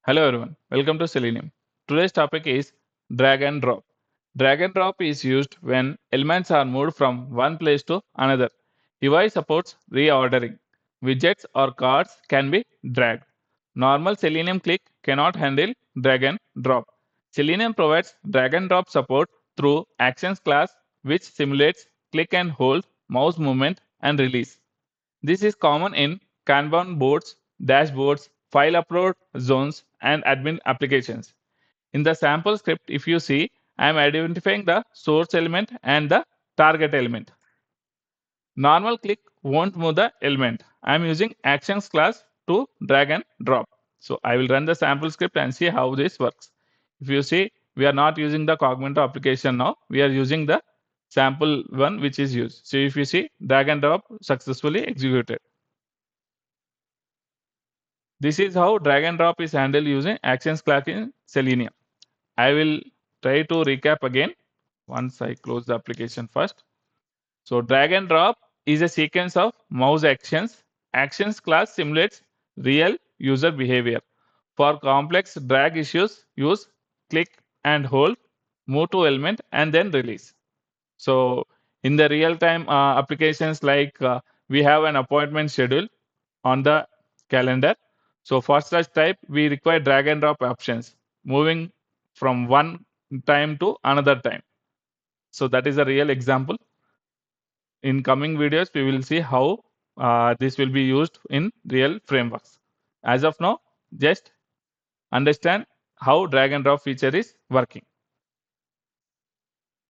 Hello everyone, welcome to Selenium. Today's topic is drag and drop. Drag and drop is used when elements are moved from one place to another. UI supports reordering. Widgets or cards can be dragged. Normal Selenium click cannot handle drag and drop. Selenium provides drag and drop support through actions class which simulates click and hold, mouse movement and release. This is common in Kanban boards, dashboards, file upload zones, and admin applications. In the sample script, if you see, I am identifying the source element and the target element. Normal click won't move the element. I am using actions class to drag and drop. So I will run the sample script and see how this works. If you see, we are not using the Cogmento application now. We are using the sample one which is used. So if you see, drag and drop successfully executed. This is how drag and drop is handled using actions class in Selenium. I will try to recap again once I close the application first. So drag and drop is a sequence of mouse actions. Actions class simulates real user behavior. For complex drag issues, use click and hold, move to element and then release. So in the real-time applications like we have an appointment schedule on the calendar. So for such type, we require drag and drop options, moving from one time to another time. So that is a real example. In coming videos, we will see how this will be used in real frameworks. As of now, just understand how drag and drop feature is working.